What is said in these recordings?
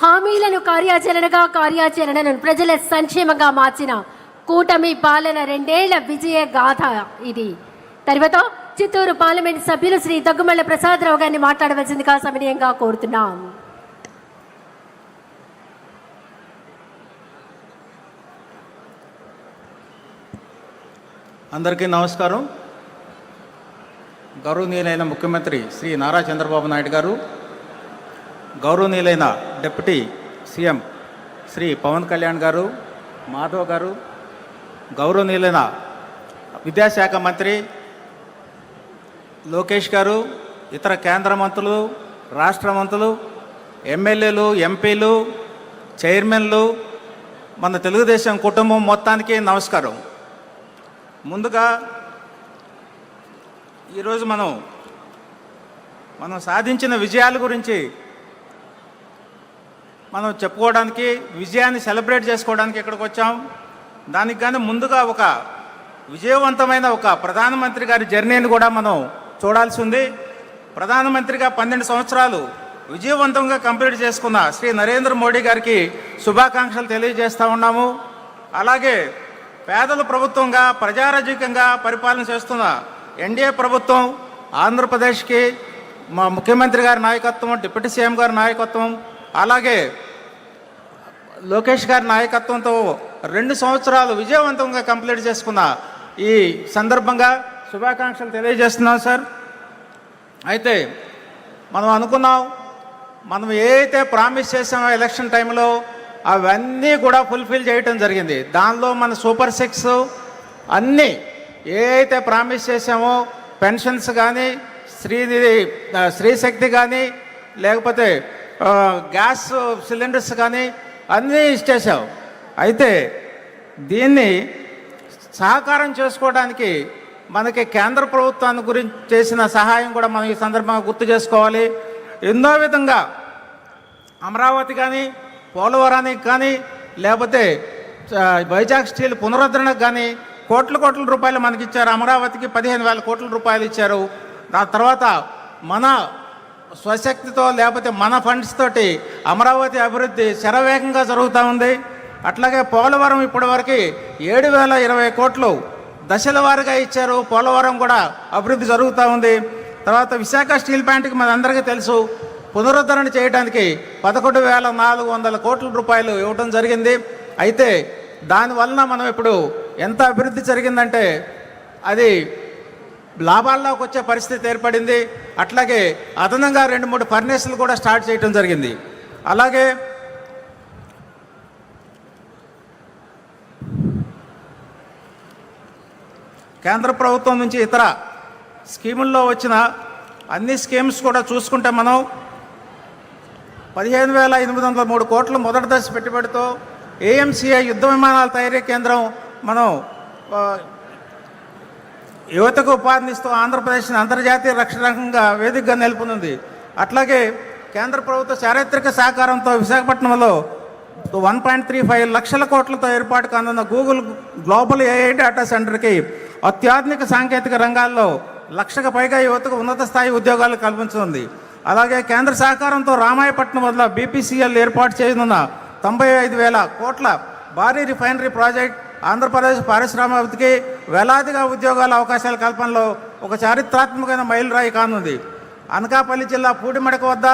హామీలను కార్యాచరణను ప్రజల సంక్షేమంగా మార్చిన కూటమి పాలన 2 ఏళ్ల విజయ గాథ ఇది. తర్వాత చిత్తూరు పార్లమెంట్ సభ్యులు శ్రీ దగ్గుమల్ల ప్రసాదరావు గారిని మాట్లాడవలసిందిగా సవినయంగా కోరుతున్నాం. అందరికీ నమస్కారం. గౌరవనీయులైన ముఖ్యమంత్రి శ్రీ నారా చంద్రబాబు నాయుడు గారు, గౌరవనీయులైన డిప్యూటీ సీఎం శ్రీ పవన్ కళ్యాణ్ గారు, మాధవ్ గారు, గౌరవనీయులైన విద్యాశాఖ మంత్రి లోకేష్ గారు, ఇతర కేంద్ర మంత్రులు, రాష్ట్ర మంత్రులు, ఎమ్మెల్యేలు, ఎంపీలు, చైర్మన్లు, మన తెలుగుదేశం కుటుంబం మొత్తానికి నమస్కారం. ముందుగా ఈరోజు మనం సాధించిన విజయాల గురించి మనం చెప్పుకోవడానికి, విజయాన్ని సెలబ్రేట్ చేసుకోవడానికి ఇక్కడికి వచ్చాం. దానికి కానీ ముందుగా ఒక విజయవంతమైన ఒక ప్రధానమంత్రి గారి జర్నీని కూడా మనం చూడాల్సి ఉంది. ప్రధానమంత్రిగా 12 సంవత్సరాలు విజయవంతంగా కంప్లీట్ చేసుకున్న శ్రీ నరేంద్ర మోడీ గారికి శుభాకాంక్షలు తెలియజేస్తూ ఉన్నాము. అలాగే పేదల ప్రభుత్వంగా ప్రజారాజ్యకంగా పరిపాలన చేస్తున్న ఎన్డీఏ ప్రభుత్వం, ఆంధ్రప్రదేశ్కి మా ముఖ్యమంత్రి గారి నాయకత్వం, డిప్యూటీ సీఎం గారి నాయకత్వం, అలాగే లోకేష్ గారి నాయకత్వంతో 2 సంవత్సరాలు విజయవంతంగా కంప్లీట్ చేసుకున్న ఈ సందర్భంగా శుభాకాంక్షలు తెలియజేస్తున్నాం సార్. అయితే మనం అనుకున్నాం, మనం ఏదైతే ప్రామిస్ చేసామో ఎలక్షన్ టైంలో అవన్నీ కూడా ఫుల్ఫిల్ చేయటం జరిగింది. దానిలో మన సూపర్ 6 అన్నీ ఏదైతే ప్రామిస్ చేసామో, పెన్షన్స్ కానీ, శ్రీశక్తి కానీ, లేకపోతే గ్యాస్ సిలిండర్స్ కానీ అన్నీ ఇచ్చేసాం. అయితే దీన్ని సహకారం చేసుకోవడానికి మనకి కేంద్ర ప్రభుత్వాన్ని గురించి చేసిన సహాయం కూడా మనం ఈ సందర్భంగా గుర్తు చేసుకోవాలి. ఎన్నో విధంగా అమరావతి కానీ, పోలవరానికి కానీ, లేకపోతే వైజాగ్ స్టీల్ పునరుద్ధరణకు కానీ కోట్ల రూపాయలు మనకి ఇచ్చారు. అమరావతికి 15,000 కోట్ల రూపాయలు ఇచ్చారు. దాని తర్వాత మన స్వశక్తితో లేకపోతే మన ఫండ్స్ తోటి అమరావతి అభివృద్ధి శరవేగంగా జరుగుతూ ఉంది. అట్లాగే పోలవరం ఇప్పటివరకు 7,020 కోట్లు దశల వారీగా ఇచ్చారు. పోలవరం కూడా అభివృద్ధి జరుగుతూ ఉంది. తర్వాత విశాఖ స్టీల్ ప్లాంట్కి మనందరికీ తెలుసు, పునరుద్ధరణ చేయడానికి 11,400 కోట్ల రూపాయలు ఇవ్వడం జరిగింది. అయితే దానివలన మనం ఇప్పుడు ఎంత అభివృద్ధి జరిగిందంటే అది లాభాల్లోకి వచ్చే పరిస్థితి ఏర్పడింది. అట్లాగే అదనంగా 2-3 ఫర్నేసులు కూడా స్టార్ట్ చేయడం జరిగింది. అలాగే కేంద్ర ప్రభుత్వం నుంచి ఇతర స్కీముల్లో వచ్చిన అన్ని స్కీమ్స్ కూడా చూసుకుంటే మనం 15,803 కోట్ల మొదటి దశ పెట్టుబడితో ఏఎంసీఐ యుద్ధ విమానాల తయారీ కేంద్రం మనం యువతకు ఉపాధినిస్తూ ఆంధ్రప్రదేశ్ని అంతర్జాతీయ రక్షణ రంగంగా వేదికగా నిలుపుతుంది. అట్లాగే కేంద్ర ప్రభుత్వ చారిత్రక సహకారంతో విశాఖపట్నంలో 1.35 లక్షల కోట్లతో ఏర్పాటు కానున్న గూగుల్ గ్లోబల్ ఏఐ డేటా సెంటర్కి అత్యాధునిక సాంకేతిక రంగాల్లో 1,00,000కు పైగా యువతకు ఉన్నత స్థాయి ఉద్యోగాలు కల్పించుతుంది. అలాగే కేంద్ర సహకారంతో రామాయపట్నం వద్ద బీపీసీఎల్ ఏర్పాటు చేయనున్న 95,000 కోట్ల భారీ రిఫైనరీ ప్రాజెక్ట్ ఆంధ్రప్రదేశ్ పారిశ్రామికకి వేలాదిగా ఉద్యోగాల అవకాశాల కల్పనలో ఒక చారిత్రాత్మకమైన మైలురాయి కానుంది. అనకాపల్లి జిల్లా పూడిమడక వద్ద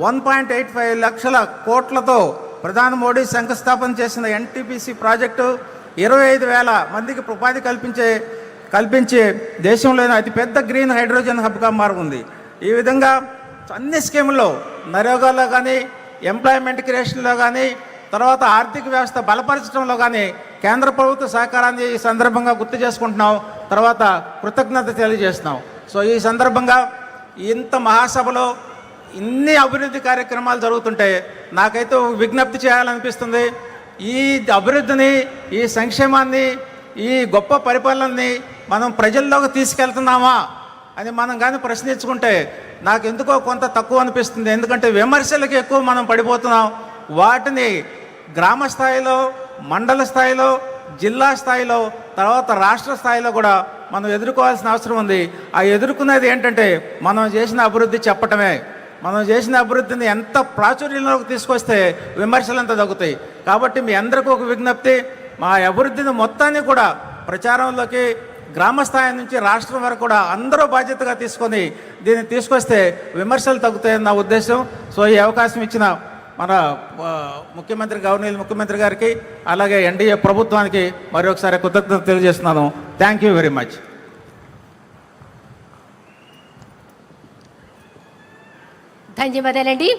1.85 లక్షల కోట్లతో ప్రధాని మోడీ శంకుస్థాపన చేసిన ఎన్టీపీసీ ప్రాజెక్టు 25,000 మందికి ఉపాధి కల్పించే దేశంలోని అతిపెద్ద గ్రీన్ హైడ్రోజన్ హబ్గా మారుంది. ఈ విధంగా అన్ని స్కీముల్లో నరేగాలో కానీ, ఎంప్లాయ్మెంట్ క్రియేషన్లో కానీ, తర్వాత ఆర్థిక వ్యవస్థ బలపరచడంలో కానీ కేంద్ర ప్రభుత్వ సహకారాన్ని ఈ సందర్భంగా గుర్తు చేసుకుంటున్నాం. తర్వాత కృతజ్ఞత తెలియజేస్తున్నాం. సో ఈ సందర్భంగా ఇంత మహాసభలో ఇన్ని అభివృద్ధి కార్యక్రమాలు జరుగుతుంటే నాకైతే విజ్ఞప్తి చేయాలనిపిస్తుంది. ఈ అభివృద్ధిని, ఈ సంక్షేమాన్ని, ఈ గొప్ప పరిపాలనని మనం ప్రజల్లోకి తీసుకెళ్తున్నామా అని మనం కానీ ప్రశ్నించుకుంటే నాకు ఎందుకో కొంత తక్కువ అనిపిస్తుంది. ఎందుకంటే విమర్శలకు ఎక్కువ మనం పడిపోతున్నాం. వాటిని గ్రామ స్థాయిలో, మండల స్థాయిలో, జిల్లా స్థాయిలో, తర్వాత రాష్ట్ర స్థాయిలో కూడా మనం ఎదుర్కోవాల్సిన అవసరం ఉంది. ఆ ఎదుర్కొనేది ఏంటంటే మనం చేసిన అభివృద్ధి చెప్పటమే. మనం చేసిన అభివృద్ధిని ఎంత ప్రాచుర్యంలోకి తీసుకొస్తే విమర్శలు అంత తగ్గుతాయి. కాబట్టి మీ అందరికీ ఒక విజ్ఞప్తి, మా అభివృద్ధిని మొత్తాన్ని కూడా ప్రచారంలోకి గ్రామ స్థాయి నుంచి రాష్ట్రం వరకు కూడా అందరూ బాధ్యతగా తీసుకొని దీన్ని తీసుకొస్తే విమర్శలు తగ్గుతాయని నా ఉద్దేశం. సో ఈ అవకాశం ఇచ్చిన మన ముఖ్యమంత్రి గవర్నర్ ముఖ్యమంత్రి గారికి అలాగే ఎన్డీఏ ప్రభుత్వానికి మరి ఒకసారి కృతజ్ఞత తెలియజేస్తున్నాను. Thank you very much. ధన్యవాదాలండి.